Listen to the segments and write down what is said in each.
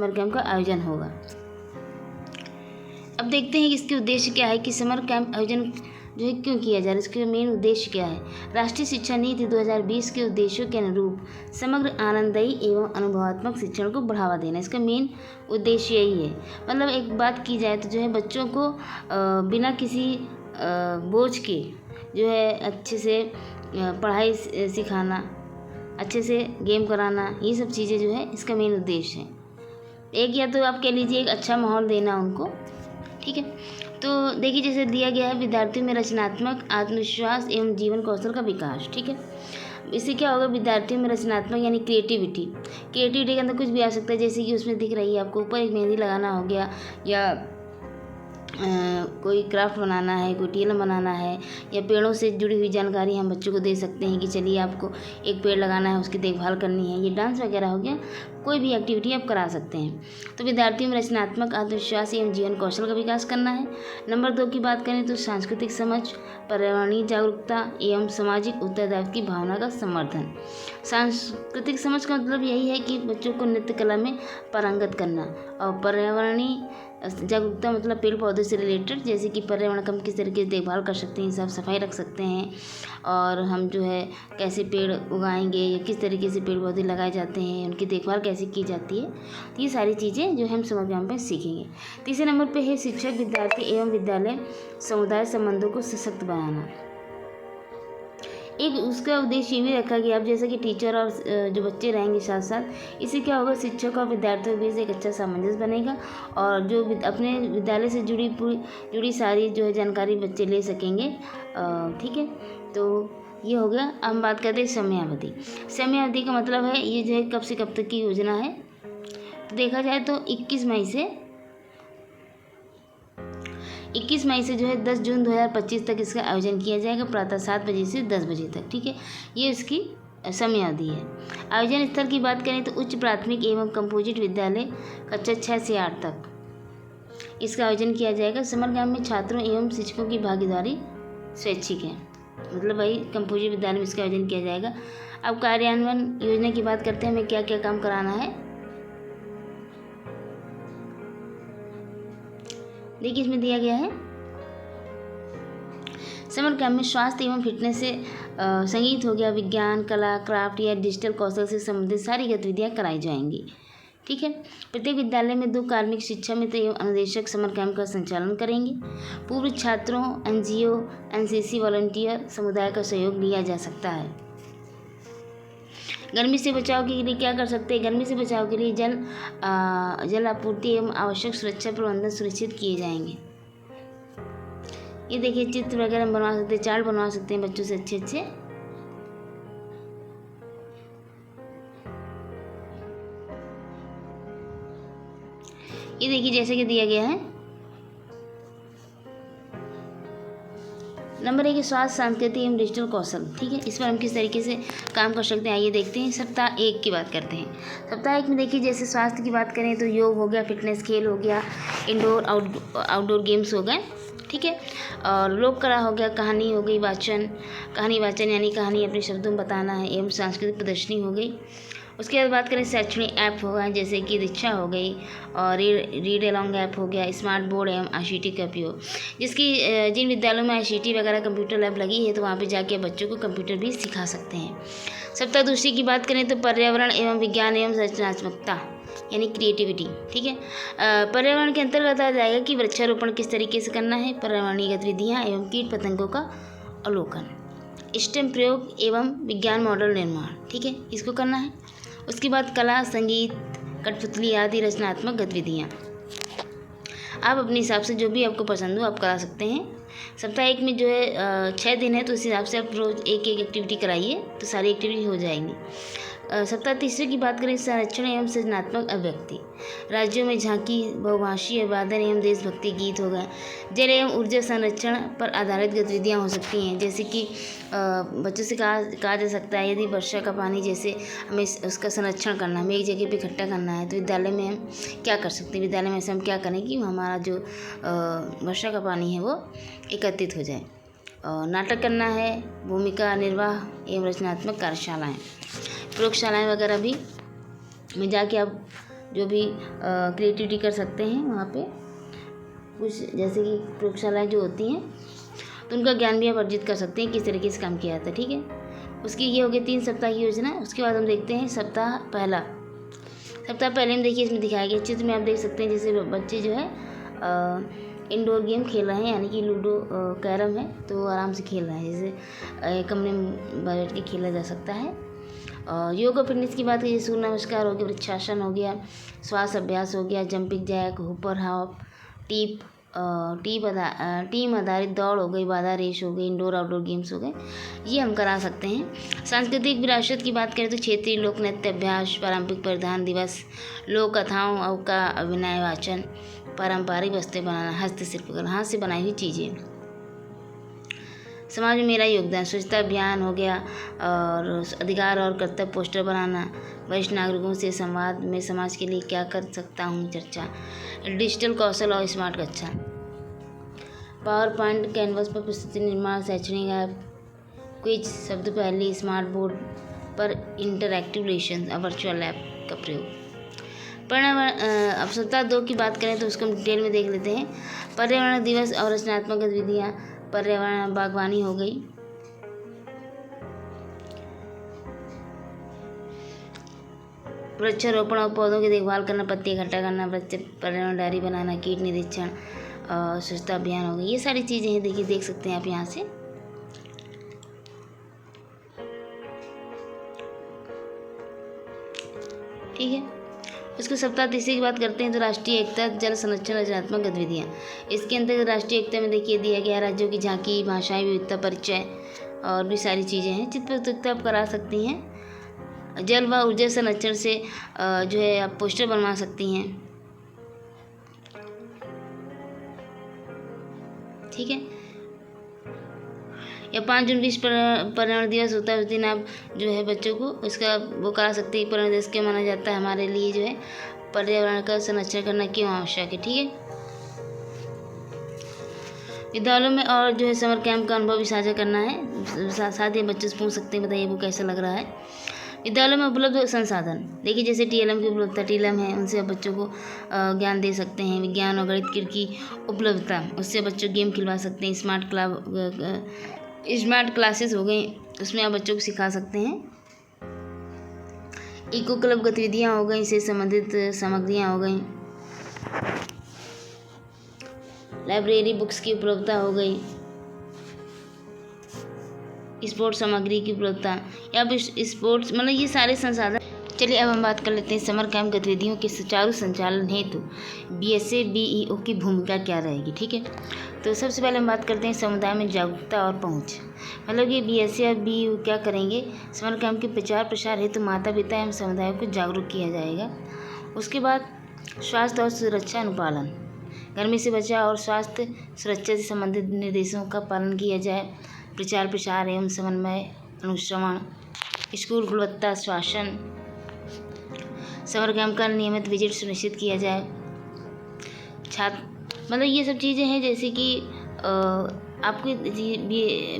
Summer camp का आयोजन होगा। अब देखते हैं कि इसके उद्देश्य क्या है कि समर कैंप आयोजन जो है क्यों किया जा रहा है, इसके मेन उद्देश्य क्या है। राष्ट्रीय शिक्षा नीति 2020 के उद्देश्यों के अनुरूप समग्र आनंददायी एवं अनुभवात्मक शिक्षण को बढ़ावा देना, इसका मेन उद्देश्य यही है। मतलब एक बात की जाए तो जो है बच्चों को बिना किसी बोझ के जो है अच्छे से पढ़ाई सिखाना, अच्छे से गेम कराना, ये सब चीज़ें जो है इसका मेन उद्देश्य है। एक या तो आप कह लीजिए एक अच्छा माहौल देना उनको, ठीक है। तो देखिए जैसे दिया गया है विद्यार्थियों में रचनात्मक आत्मविश्वास एवं जीवन कौशल का विकास, ठीक है। इससे क्या होगा, विद्यार्थियों में रचनात्मक यानी क्रिएटिविटी के अंदर कुछ भी आ सकता है, जैसे कि उसमें दिख रही है आपको ऊपर एक मेहंदी लगाना हो गया, या कोई क्राफ्ट बनाना है, कोई टीएलएम बनाना है, या पेड़ों से जुड़ी हुई जानकारी हम बच्चों को दे सकते हैं कि चलिए आपको एक पेड़ लगाना है, उसकी देखभाल करनी है। ये डांस वगैरह हो गया, कोई भी एक्टिविटी आप करा सकते हैं। तो विद्यार्थियों में रचनात्मक आत्मविश्वास एवं जीवन कौशल का विकास करना है। नंबर 2 की बात करें तो सांस्कृतिक समझ, पर्यावरणीय जागरूकता एवं सामाजिक उत्तरदायित्व की भावना का समर्थन। सांस्कृतिक समझ का मतलब यही है कि बच्चों को नृत्य कला में पारंगत करना, और पर्यावरणीय जागरूकता मतलब पेड़ पौधे से रिलेटेड, जैसे कि पर्यावरण का हम किस तरीके से देखभाल कर सकते हैं, साफ सफाई रख सकते हैं, और हम जो है कैसे पेड़ उगाएंगे या किस तरीके से पेड़ पौधे लगाए जाते हैं, उनकी देखभाल कैसे की जाती है। तो ये सारी चीज़ें जो हम समर कैंप में सीखेंगे। तीसरे नंबर पे है शिक्षक, विद्यार्थी एवं विद्यालय समुदाय संबंधों को सशक्त बनाना। एक उसका उद्देश्य ये भी रखा गया, अब जैसे कि टीचर और जो बच्चे रहेंगे साथ साथ, इससे क्या होगा, शिक्षक और विद्यार्थियों के बीच एक अच्छा सामंजस्य बनेगा, और जो अपने विद्यालय से जुड़ी सारी जो है जानकारी बच्चे ले सकेंगे, ठीक है। तो ये हो गया। अब हम बात करते हैं समयावधि। समयावधि का मतलब है ये जो है कब से कब तक की योजना है। तो देखा जाए तो 21 मई से जो है 10 जून 2025 तक इसका आयोजन किया जाएगा, प्रातः 7 बजे से 10 बजे तक, ठीक है। ये इसकी समयावधि है। आयोजन स्थल की बात करें तो उच्च प्राथमिक एवं कंपोजिट विद्यालय कक्षा 6 से 8 तक इसका आयोजन किया जाएगा। समर कैंप में छात्रों एवं शिक्षकों की भागीदारी स्वैच्छिक है, मतलब वही कंपोजिट विद्यालय में इसका आयोजन किया जाएगा। अब कार्यान्वयन योजना की बात करते हैं, हमें क्या क्या काम कराना है। देखिए इसमें दिया गया है, समर कैंप में स्वास्थ्य एवं फिटनेस से संगीत हो गया, विज्ञान, कला, क्राफ्ट या डिजिटल कौशल से संबंधित सारी गतिविधियां कराई जाएंगी, ठीक है। प्रत्येक विद्यालय में 2 कार्मिक शिक्षा मित्र एवं अनुदेशक समर कैंप का संचालन करेंगे। पूर्व छात्रों, एनजीओ, एनसीसी वॉलंटियर समुदाय का सहयोग लिया जा सकता है। गर्मी से बचाव के लिए क्या कर सकते हैं, गर्मी से बचाव के लिए जल आपूर्ति एवं आवश्यक सुरक्षा प्रबंधन सुनिश्चित किए जाएंगे। ये देखिए चित्र वगैरह हम बनवा सकते हैं, चार्ट बनवा सकते हैं बच्चों से अच्छे। ये देखिए जैसे कि दिया गया है। नंबर 1 स्वास्थ्य, सांस्कृतिक एवं डिजिटल कौशल, ठीक है। इस पर हम किस तरीके से काम कर सकते हैं आइए देखते हैं। सप्ताह 1 की बात करते हैं। सप्ताह 1 में देखिए जैसे स्वास्थ्य की बात करें तो योग हो गया, फिटनेस खेल हो गया, इंडोर आउटडोर गेम्स हो गए, ठीक है। और लोक कला हो गया, कहानी हो गई, कहानी वाचन यानी कहानी अपने शब्दों में बताना है, एवं सांस्कृतिक प्रदर्शनी हो गई। उसके बाद बात करें शैक्षणिक ऐप होगा, जैसे कि दीक्षा हो गई, और रीड अलॉन्ग ऐप हो गया, स्मार्ट बोर्ड एवं आईसीटी का उपयोग, जिन विद्यालयों में आईसीटी वगैरह कंप्यूटर लैब लगी है तो वहाँ पे जाके बच्चों को कंप्यूटर भी सिखा सकते हैं। सप्ताह 2 की बात करें तो पर्यावरण एवं विज्ञान एवं रचनात्मकता यानी क्रिएटिविटी, ठीक है। पर्यावरण के अंतर्गत आ जाएगा कि वृक्षारोपण किस तरीके से करना है, पर्यावरणीय गतिविधियाँ एवं कीट पतंगों का अवलोकन, स्टेम प्रयोग एवं विज्ञान मॉडल निर्माण, ठीक है, इसको करना है। उसके बाद कला, संगीत, कठपुतली आदि रचनात्मक गतिविधियाँ आप अपने हिसाब से जो भी आपको पसंद हो आप करा सकते हैं। सप्ताह 1 में जो है 6 दिन है तो उस हिसाब से आप रोज़ एक एक्टिविटी कराइए तो सारी एक्टिविटी हो जाएंगी। सप्ताह 3 की बात करें संरक्षण एवं सृजनात्मक अभिव्यक्ति, राज्यों में झांकी, बहुभाषीय वादन एवं देशभक्ति गीत हो गए। जल एवं ऊर्जा संरक्षण पर आधारित गतिविधियाँ हो सकती हैं, जैसे कि बच्चों से कहा जा सकता है यदि वर्षा का पानी जैसे हमें उसका संरक्षण करना, हमें एक जगह पे इकट्ठा करना है तो विद्यालय में हम क्या कर सकते हैं, विद्यालय में ऐसे हम क्या करें कि हमारा जो वर्षा का पानी है वो एकत्रित हो जाए। नाटक करना है, भूमिका निर्वाह एवं रचनात्मक कार्यशालाएँ, प्रयोगशालाएँ वगैरह भी में जाके आप जो भी क्रिएटिविटी कर सकते हैं वहाँ पे, कुछ जैसे कि प्रयोगशालाएँ जो होती हैं, तो उनका ज्ञान भी आप अर्जित कर सकते हैं किस तरीके से काम किया जाता है। ठीक है, उसकी ये हो गई 3 सप्ताह की योजना। उसके बाद हम देखते हैं सप्ताह पहला। सप्ताह पहले में देखिए इसमें दिखाया गया चित्र में आप देख सकते हैं, जैसे बच्चे जो है इंडोर गेम खेल रहे हैं, यानी कि लूडो कैरम है तो आराम से खेल रहे हैं, जैसे कमरे में बैठ के खेला जा सकता है। योग और फिटनेस की बात कीजिए, सूर्य नमस्कार हो गया, वृक्षासन हो गया, श्वास अभ्यास हो गया, jumping jack, hopper hop, team आधारित दौड़ हो गई, बाधा रेस हो गई, इंडोर आउटडोर गेम्स हो गए, ये हम करा सकते हैं। सांस्कृतिक विरासत की बात करें तो क्षेत्रीय लोक नृत्य अभ्यास, पारंपरिक परिधान दिवस, लोक कथाओं का अभिनय वाचन, पारंपरिक वस्तें बनाना, हस्तशिल्प कला, हाथ से बनाई हुई चीज़ें। समाज में मेरा योगदान, स्वच्छता अभियान हो गया, और अधिकार और कर्तव्य पोस्टर बनाना, वरिष्ठ नागरिकों से संवाद में समाज के लिए क्या कर सकता हूँ चर्चा, डिजिटल कौशल और स्मार्ट कक्षा, पावर पॉइंट कैनवस पर प्रस्तुति निर्माण, शैक्षणिक ऐप, क्विज, शब्द पहली, स्मार्ट बोर्ड पर इंटरैक्टिव लेसन, वर्चुअल ऐप का प्रयोग। पर्यावरण, अब सप्ताह 2 की बात करें तो उसको हम डिटेल में देख लेते हैं। पर्यावरण दिवस और रचनात्मक गतिविधियाँ, पर्यावरण बागवानी हो गई, वृक्षारोपण और पौधों की देखभाल करना, पत्ती इकट्ठा करना, पर्यावरण डायरी बनाना, कीट निरीक्षण, स्वच्छता अभियान हो गई, ये सारी चीज़ें हैं, देखिए देख सकते हैं आप यहाँ से। ठीक है, उसके सप्ताह 3 की बात करते हैं तो राष्ट्रीय एकता, जल संरक्षण, रचनात्मक गतिविधियाँ। इसके अंतर्गत राष्ट्रीय एकता में देखिए दिया गया राज्यों की झांकी, भाषाई विविधता परिचय और भी सारी चीज़ें हैं। चित्र प्रतियोगिता आप करा सकती हैं। जल व ऊर्जा संरक्षण से जो है आप पोस्टर बनवा सकती हैं। ठीक है, या 5 जून विश्व पर्यावरण दिवस होता है, उस दिन आप जो है बच्चों को इसका वो करा सकते हैं। पर्यावरण दिवस क्यों माना जाता है, हमारे लिए जो है पर्यावरण का संरक्षण करना क्यों आवश्यक है। ठीक है, विद्यालयों में और जो है समर कैंप का अनुभव भी साझा करना है, साथ ही बच्चों से पूछ सकते हैं, बताइए वो कैसा लग रहा है। विद्यालयों में उपलब्ध संसाधन देखिए, जैसे TLM की उपलब्धता, TLM है, उनसे आप बच्चों को ज्ञान दे सकते हैं। विज्ञान और गणित की उपलब्धता, उससे बच्चों गेम खिलवा सकते हैं। स्मार्ट क्लासेस हो गई, उसमें आप बच्चों को सिखा सकते हैं। इको क्लब गतिविधियाँ हो गई, इससे संबंधित सामग्रियाँ हो गई। लाइब्रेरी बुक्स की उपलब्धता हो गई, स्पोर्ट्स सामग्री की उपलब्धता, या फिर स्पोर्ट्स, मतलब ये सारे संसाधन। चलिए अब हम बात कर लेते हैं समर कैंप गतिविधियों के सुचारू संचालन हेतु BSA BEO की भूमिका क्या रहेगी। ठीक है, तो सबसे पहले हम बात करते हैं समुदाय में जागरूकता और पहुंच। मतलब कि BSA और BEO क्या करेंगे, समर कैंप के प्रचार प्रसार हेतु माता पिता एवं समुदाय को जागरूक किया जाएगा। उसके बाद स्वास्थ्य और सुरक्षा अनुपालन, गर्मी से बचाव और स्वास्थ्य सुरक्षा से संबंधित निर्देशों का पालन किया जाए। प्रचार प्रसार एवं समन्वय अनुश्रवण, स्कूल गुणवत्ता शासन, समर कैंप का नियमित विजिट सुनिश्चित किया जाए। छात्र, मतलब ये सब चीज़ें हैं, जैसे कि आपको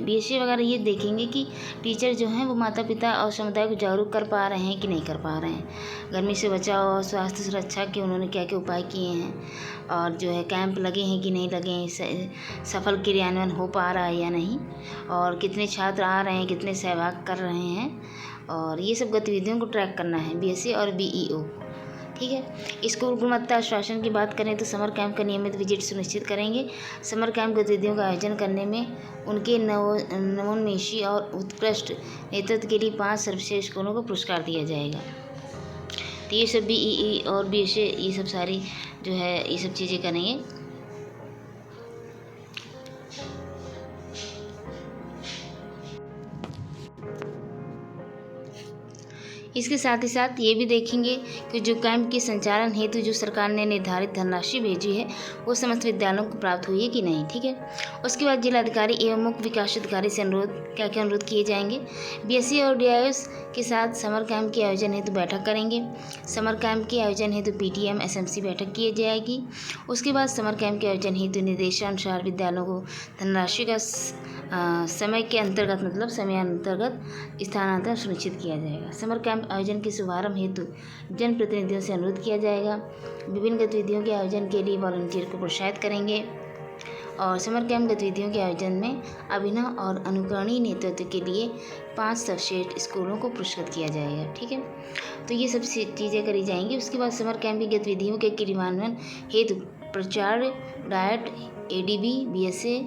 BSA वगैरह ये देखेंगे कि टीचर जो हैं वो माता पिता और समुदाय को जागरूक कर पा रहे हैं कि नहीं कर पा रहे हैं। गर्मी से बचाव और स्वास्थ्य सुरक्षा के उन्होंने क्या क्या उपाय किए हैं, और जो है कैंप लगे हैं कि नहीं लगे हैं, सफल क्रियान्वयन हो पा रहा है या नहीं, और कितने छात्र आ रहे हैं, कितने सहभाग कर रहे हैं, और ये सब गतिविधियों को ट्रैक करना है BSA और BEO। ठीक है, स्कूल गुणवत्ता आश्वासन की बात करें तो समर कैंप का नियमित विजिट सुनिश्चित करेंगे। समर कैंप गतिविधियों का आयोजन करने में उनके नवोन्मेषी और उत्कृष्ट नेतृत्व के लिए 5 सर्वश्रेष्ठ स्कूलों को पुरस्कार दिया जाएगा। तो ये सब BEE और BSA ये सब सारी जो है ये सब चीज़ें करेंगे। इसके साथ ही साथ ये भी देखेंगे कि जो कैंप के संचालन हेतु जो सरकार ने निर्धारित धनराशि भेजी है वो समस्त विद्यालयों को प्राप्त हुई है कि नहीं। ठीक है, उसके बाद जिलाधिकारी एवं मुख्य विकास अधिकारी से क्या क्या अनुरोध किए जाएंगे। BSA और DIOs के साथ समर कैंप के आयोजन हेतु बैठक करेंगे। समर कैंप के आयोजन हेतु PTM SMC बैठक की जाएगी। उसके बाद समर कैंप के आयोजन हेतु निर्देशानुसार विद्यालयों को धनराशि का समय के अंतर्गत, मतलब समयानुतर्गत स्थानांतरण सुनिश्चित किया जाएगा। समर कैंप कैंप आयोजन के शुभारंभ हेतु जनप्रतिनिधियों से अनुरोध किया जाएगा। विभिन्न गतिविधियों के आयोजन के लिए वॉलंटियर को प्रोत्साहित करेंगे और समर कैंप गतिविधियों के आयोजन में अभिनव और अनुकरणीय नेतृत्व के लिए 5 सर्वश्रेष्ठ स्कूलों को पुरस्कृत किया जाएगा। ठीक है, तो ये सब चीज़ें करी जाएंगी। उसके बाद समर कैंप की गतिविधियों के क्रियान्वयन हेतु प्राचार्य, diet, ADB, BSA,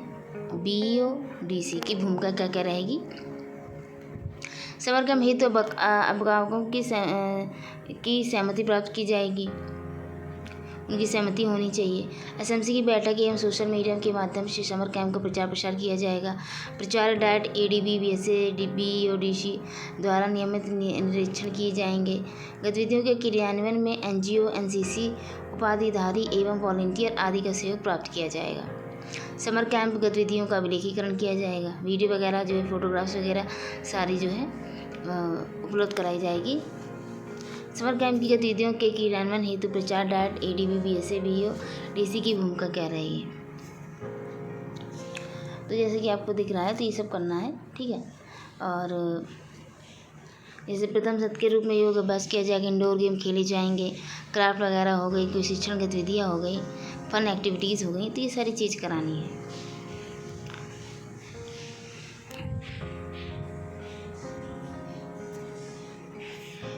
BEO, DC की भूमिका क्या क्या रहेगी। समर कैंप हेतु अभिभावकों की सहमति प्राप्त की जाएगी, उनकी सहमति होनी चाहिए। SMC की बैठक एवं सोशल मीडिया के माध्यम से समर कैंप का प्रचार प्रसार किया जाएगा। प्राचार्य, diet, ADB, BSA, BEO, DC द्वारा नियमित निरीक्षण किए जाएंगे। गतिविधियों के क्रियान्वयन में NGO, NCC, उपाधिधारी एवं वॉलंटियर आदि का सहयोग प्राप्त किया जाएगा। समर कैंप गतिविधियों का अभिलेखीकरण किया जाएगा। वीडियो वगैरह जो है, फोटोग्राफ्स वगैरह सारी जो है उपलब्ध कराई जाएगी। समर कैंप की गतिविधियों के क्रियान्वयन हेतु प्रचार, diet, ADB, BSA, BEO, DC की भूमिका क्या रहेगी। तो जैसे कि आपको दिख रहा है, तो ये सब करना है। ठीक है, और जैसे प्रथम सत्र के रूप में योग अभ्यास किया जाएगा, इंडोर गेम खेले जाएंगे, क्राफ्ट वगैरह हो गई, कोई शिक्षण गतिविधियाँ हो गई, फन एक्टिविटीज़ हो गई, तो ये सारी चीज़ करानी है।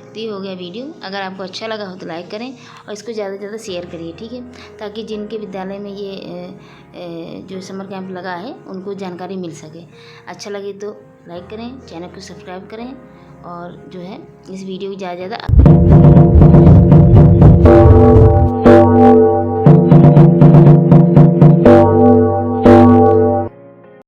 तो ये हो गया वीडियो। अगर आपको अच्छा लगा हो तो लाइक करें और इसको ज़्यादा से ज़्यादा शेयर करिए। ठीक है, ताकि जिनके विद्यालय में ये जो समर कैंप लगा है उनको जानकारी मिल सके। अच्छा लगे तो लाइक करें, चैनल को सब्सक्राइब करें और जो है इस वीडियो को ज़्यादा से ज़्यादा